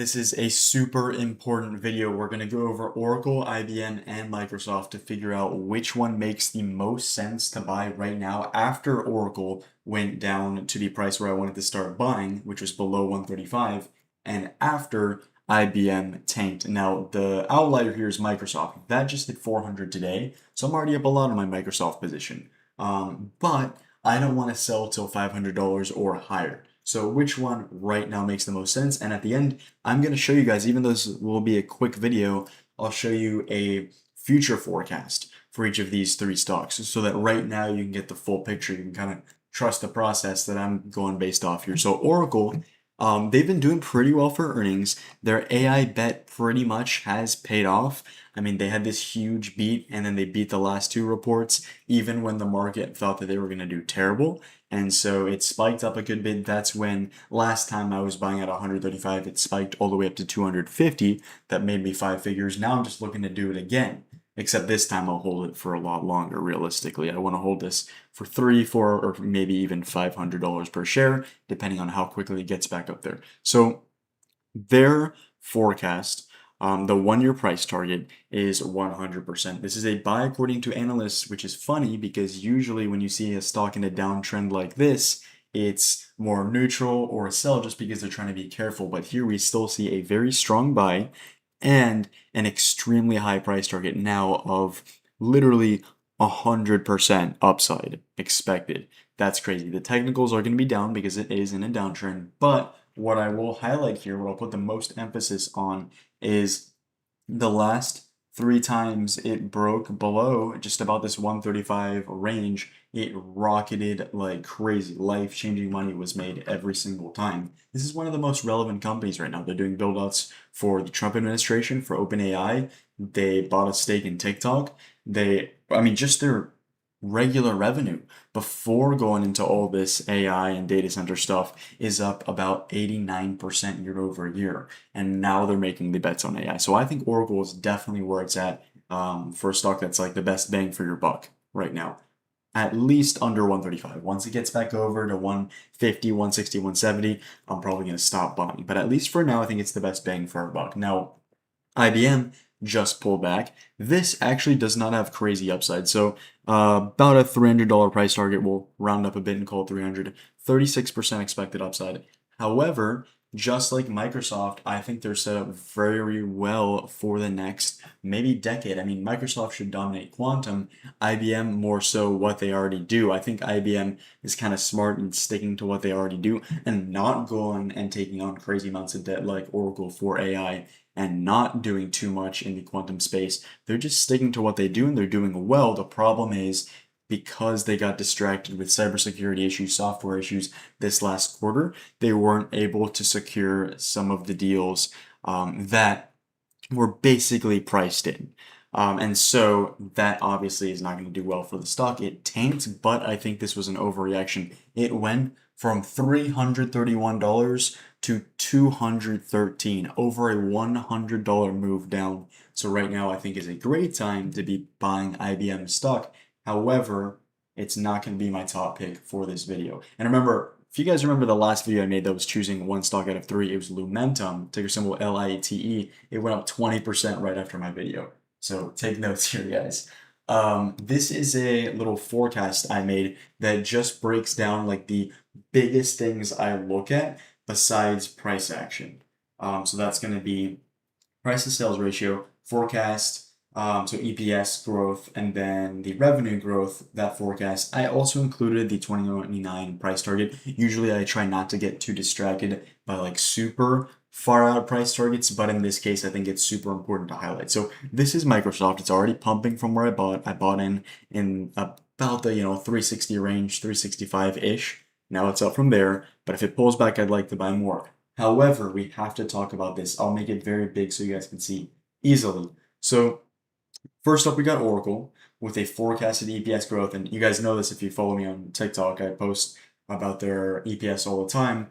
This is a super important video. We're going to go over Oracle, IBM, and Microsoft to figure out which one makes the most sense to buy right now after Oracle went down to the price where I wanted to start buying, which was below 135, and after IBM tanked. Now, the outlier here is Microsoft. That just hit 400 today, so I'm already up a lot on my Microsoft position. But I don't want to sell till $500 or higher. So which one right now makes the most sense? And at the end, I'm going to show you guys, even though this will be a quick video, I'll show you a future forecast for each of these three stocks so that right now you can get the full picture. You can kind of trust the process that I'm going based off here. So Oracle, they've been doing pretty well for earnings. Their AI bet pretty much has paid off. I mean, they had this huge beat and then they beat the last two reports, even when the market thought that they were going to do terrible. And so it spiked up a good bit. That's when last time I was buying at 135, it spiked all the way up to 250. That made me five figures. Now I'm just looking to do it again. Except this time I'll hold it for a lot longer, realistically. I want to hold this for $3, $4, or maybe even $500 per share, depending on how quickly it gets back up there. So their forecast, the 1-year price target is 100%. This is a buy according to analysts, which is funny because usually when you see a stock in a downtrend like this, it's more neutral or a sell just because they're trying to be careful. But here we still see a very strong buy and an extremely high price target now of literally 100% upside expected. That's crazy. The technicals are going to be down because it is in a downtrend, but what I will highlight here, what I'll put the most emphasis on, is the last 3 times it broke below just about this 135 range, it rocketed like crazy. Life-changing money was made every single time. This is one of the most relevant companies right now. They're doing build-outs for the Trump administration, for OpenAI. They bought a stake in TikTok. Just their regular revenue before going into all this AI and data center stuff is up about 89% year over year. And now they're making the bets on AI. So I think Oracle is definitely where it's at for a stock that's like the best bang for your buck right now. At least under 135. Once it gets back over to 150, 160, 170, I'm probably going to stop buying. But at least for now, I think it's the best bang for our buck. Now, IBM just pulled back. This actually does not have crazy upside. So about a $300 price target. We'll round up a bit and call it 300. 36% expected upside. However, just like Microsoft, I think they're set up very well for the next maybe decade. I mean, Microsoft should dominate quantum, IBM more so what they already do. I think IBM is kind of smart in sticking to what they already do and not going and taking on crazy amounts of debt like Oracle for AI and not doing too much in the quantum space. They're just sticking to what they do and they're doing well. The problem is because they got distracted with cybersecurity issues, software issues this last quarter, they weren't able to secure some of the deals that were basically priced in. And so that obviously is not going to do well for the stock. It tanked, but I think this was an overreaction. It went from $331 to $213, over a $100 move down. So right now I think is a great time to be buying IBM stock. However, it's not going to be my top pick for this video. And remember, if you guys remember the last video I made that was choosing one stock out of 3, it was Lumentum, ticker symbol LITE. It went up 20% right after my video. So take notes here, guys. This is a little forecast I made that just breaks down like the biggest things I look at besides price action. So that's going to be price to sales ratio, forecast, so EPS growth, and then the revenue growth, that forecast. I also included the 2029 price target. Usually I try not to get too distracted by like super far out price targets, but in this case, I think it's super important to highlight. So this is Microsoft. It's already pumping from where I bought. I bought in about the 360 range, 365-ish. Now it's up from there, but if it pulls back, I'd like to buy more. However, we have to talk about this. I'll make it very big so you guys can see easily. So first up, we got Oracle with a forecasted EPS growth, and you guys know this if you follow me on TikTok. I post about their EPS all the time.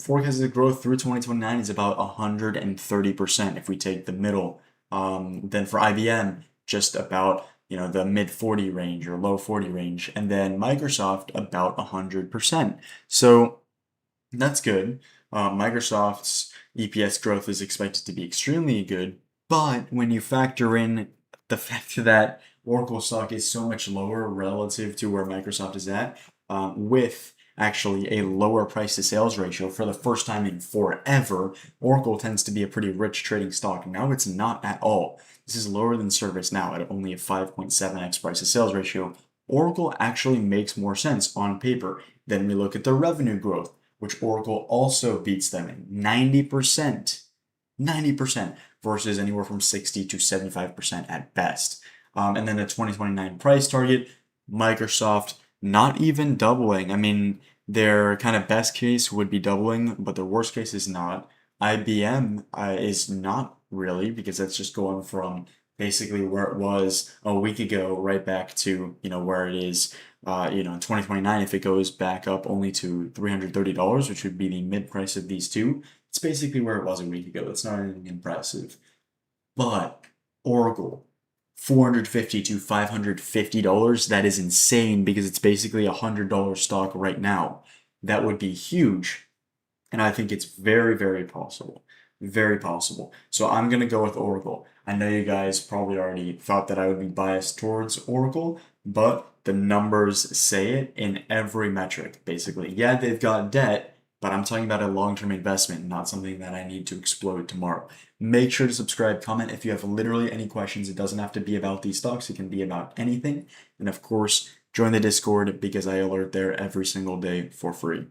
Forecasted growth through 2029 is about 130% if we take the middle. Then for IBM, just about the mid 40 range or low 40 range, and then Microsoft about 100%. So that's good. Microsoft's EPS growth is expected to be extremely good. But when you factor in the fact that Oracle stock is so much lower relative to where Microsoft is at, with actually a lower price to sales ratio for the first time in forever, Oracle tends to be a pretty rich trading stock. Now it's not at all. This is lower than ServiceNow at only a 5.7x price to sales ratio. Oracle actually makes more sense on paper. Then we look at the revenue growth, which Oracle also beats them in 90%. 90% versus anywhere from 60 to 75% at best. And then the 2029 price target, Microsoft not even doubling. I mean, their kind of best case would be doubling, but their worst case is not. IBM is not really, because that's just going from basically where it was a week ago right back to, where it is, in 2029. If it goes back up only to $330, which would be the mid price of these two, it's basically where it was a week ago. That's not anything impressive. But Oracle, $450 to $550, that is insane because it's basically a $100 stock right now. That would be huge. And I think it's very, very possible. Very possible. So I'm going to go with Oracle. I know you guys probably already thought that I would be biased towards Oracle, but the numbers say it in every metric, basically. Yeah, they've got debt, but I'm talking about a long-term investment, not something that I need to explode tomorrow. Make sure to subscribe, comment if you have literally any questions. It doesn't have to be about these stocks. It can be about anything. And of course, join the Discord because I alert there every single day for free.